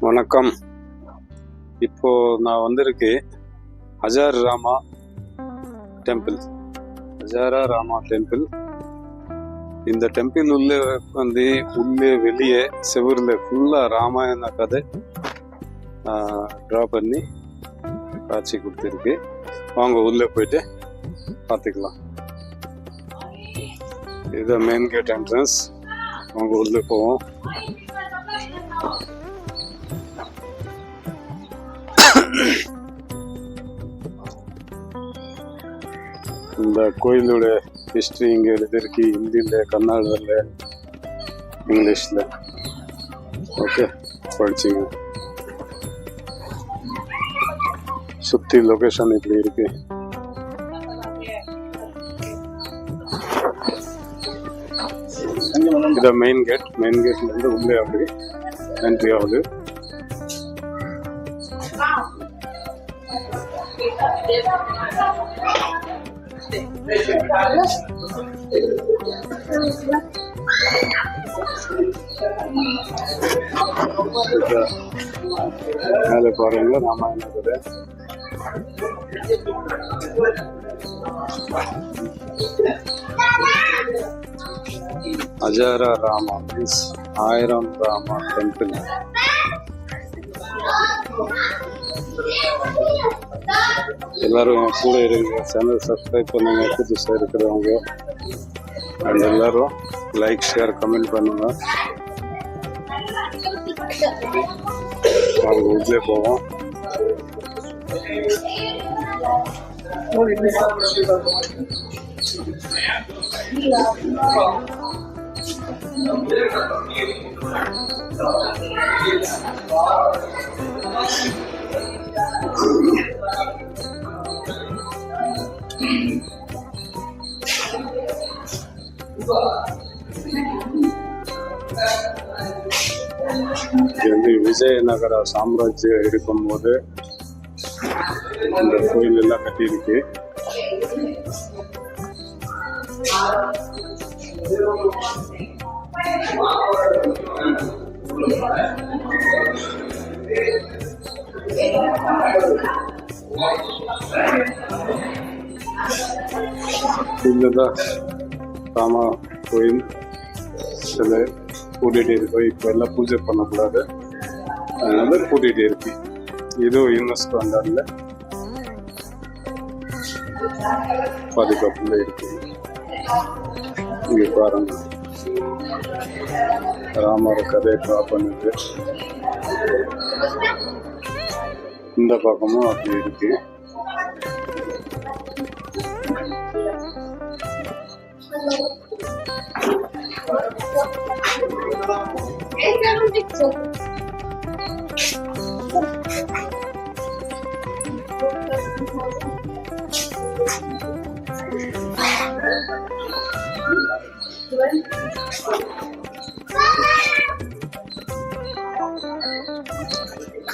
வணக்கம். இப்போ நான் வந்திருக்கு ஹஜாரா ராமா டெம்பிள். இந்த டெம்பிள் உள்ளே வந்து உள்ளே வெளியே செவரில் ஃபுல்லா ராமாயண கதை ட்ரா பண்ணி காட்சி கொடுத்துருக்கு. வாங்க உள்ளே போயிட்டு பார்த்துக்கலாம். இதுதான் மெயின் கேட் என்ட்ரன்ஸ். வாங்க உள்ளே போவோம். இந்த கோயிலோட ஹிஸ்டரி இங்கே எழுதிருக்கு. ஹிந்தியில், கன்னடத்தில், இங்கிலீஷில். ஓகே, படிச்சிங்க. சுற்றி லொகேஷன் இப்படி இருக்கு. இதான் மெயின் கேட்லேருந்து உள்ளே அப்படி என்ட்ரி ஆகுது. மேலே பாருங்க ராமாயண கதை. ஹஜாரா ராமா மீன்ஸ் 1000 ராமா டெம்பிள். எல்லாரும் கூட இருங்க. சேனல் சப்ஸ்கிரைப் பண்ணுங்க புதுசாக இருக்கிறவங்க. அண்ட் எல்லாரும் லைக், ஷேர், கமெண்ட் பண்ணுங்க. அவங்க உள்ளே போவோம். இது வந்து விஜயநகர சாம்ராஜ்யம் இருக்கும்போது இந்த கோயில் எல்லாம் கட்டியிருக்கு. இதுதான் ராமா கோயில் சிலை கூட்டிகிட்டு இருக்கோம். இப்போ எல்லாம் பூஜை பண்ணக்கூடாது, அதனால கூட்டிகிட்டு இருக்கு. இதுவும் யுனெஸ்கோ அண்டர்ல பாதுகாப்புல இருக்கு. இங்க பாருங்க, ராமர் கதை ட்ரா பண்ணுது. இந்த பக்கமும் அப்படி இருக்கு.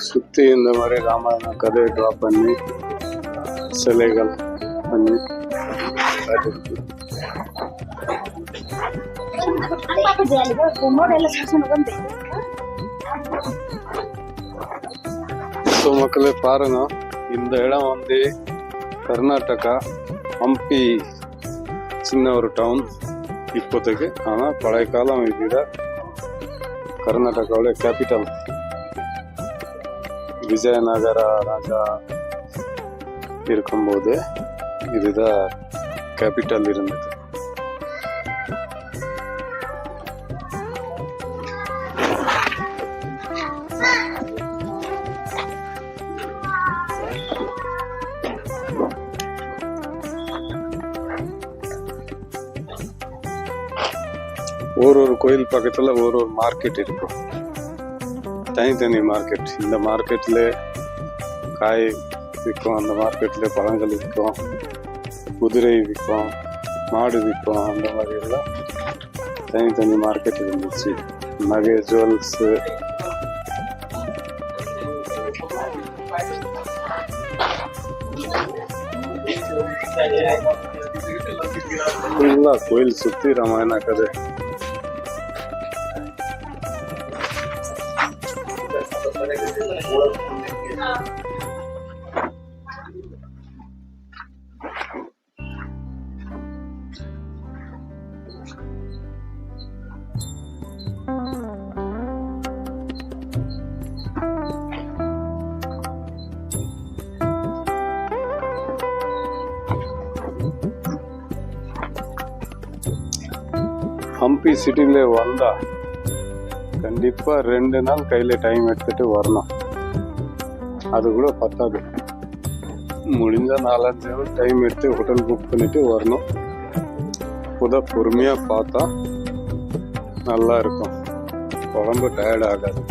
சுத்தி இந்த மாதிரி ராமாயண கதையை ட்ரா பண்ணி சிலைகள் பண்ணி மக்களே பாருங்க. இந்த இடம் வந்து கர்நாடகா ஹம்பி, சின்ன ஒரு டவுன் இப்போதைக்கு. ஆனால் பழைய காலம் இதுதான் கர்நாடகாவோட கேபிட்டல். விஜயநகர ராஜா இருக்கும்போது இதுதான் கேபிட்டல் இருந்தது. ஒரு கோயில் பக்கத்துல ஒரு மார்க்கெட் இருக்கும், தனித்தனி மார்க்கெட். இந்த மார்க்கெட்ல காய் விற்கும், அந்த மார்க்கெட்ல பழங்கள் விற்கும், குதிரை விற்கும், மாடு விற்கும். அந்த மாதிரி எல்லாம் தனித்தனி மார்க்கெட் இருந்துச்சு. நகை, ஜுவல்ஸ், ஃபுல்லா கோயில் சுத்தி ராமாயண கதை. ஹம்பி சிட்டில வந்தா கண்டிப்பா 2 நாள் கையில டைம் எடுத்துட்டு வரணும். அது கூட பத்தாது, முடிஞ்ச 4-5 நாள் டைம் எடுத்து ஹோட்டல் புக் பண்ணிட்டு வரணும். பொறுமையா பார்த்தா நல்லா இருக்கும், உடம்பு டயர்ட் ஆகாது.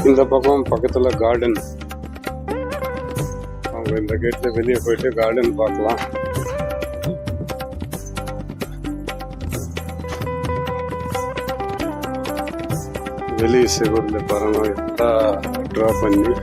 இந்த பக்கம் பக்கத்துல கார்டன், அவங்க இந்த கேட்ல வெளியே போயிட்டு கார்டன் பார்க்கலாம். வெளியே செவர்ல பாருங்க எல்லாம் ட்ரா பண்ணி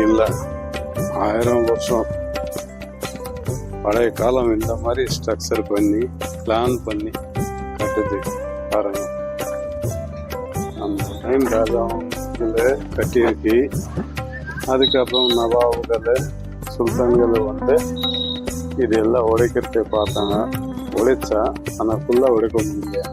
இல்லை 1000 வருஷம் பழைய காலம் இந்த மாதிரி ஸ்ட்ரக்சர் பண்ணி பிளான் பண்ணி கட்டுது பாருங்க. அந்த டைம் ராஜாவில் கட்டியிருக்கு. அதுக்கப்புறம் நவாபுகள் சுல்தான்கள் வந்து இது எல்லாம் உடைக்கிறத பார்த்தாங்க. உடைச்சா ஆனால் ஃபுல்லாக உடைக்க முடியல.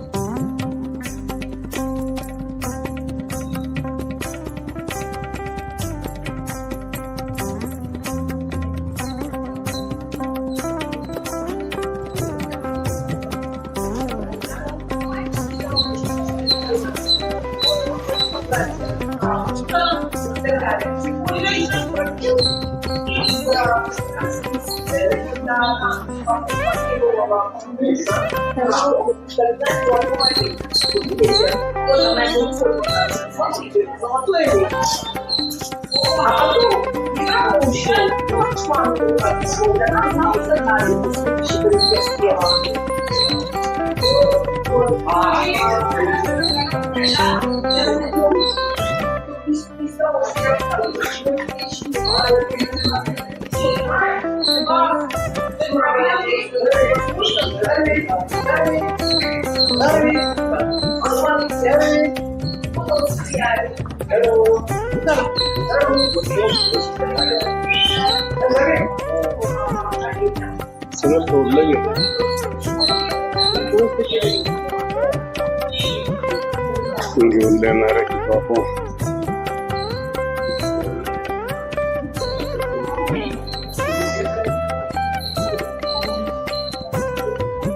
இங்கே உள்ள நிறைய பார்ப்போம்.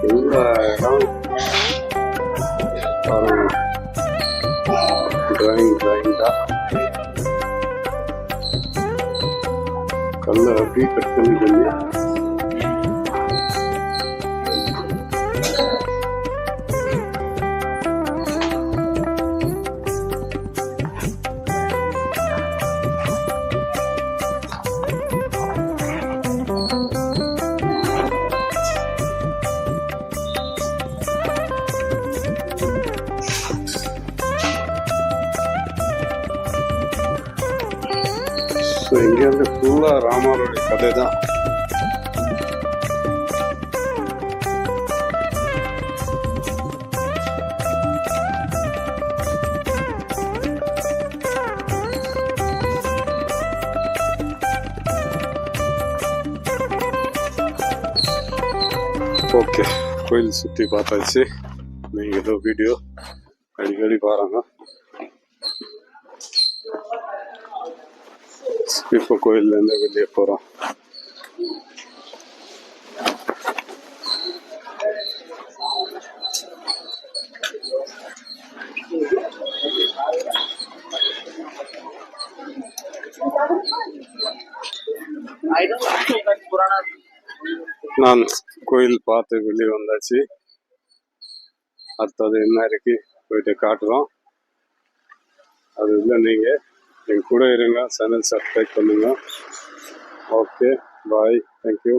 எல்லா இடம் டிராயிங் தான் கல்லை அப்படியே கட் பண்ணி இங்கேருந்து ஃபுல்லா ராமருடைய கதை தான். ஓகே, கோயில் சுற்றி பார்த்தாச்சு. நீங்கள் ஏதோ வீடியோ அடிக்கடி பாருங்க. இப்போ கோயிலேருந்து வெளியே போகிறோம். நான் கோயில் பார்த்து வெளியே வந்தாச்சு. அடுத்தது என்ன இருக்கு போயிட்டு காட்டுறோம். அது இல்லை, நீங்கள் என் கூட இருங்க, சேனல் சப்ஸ்கிரைப் பண்ணுங்க. ஓகே, பாய், தேங்க்யூ.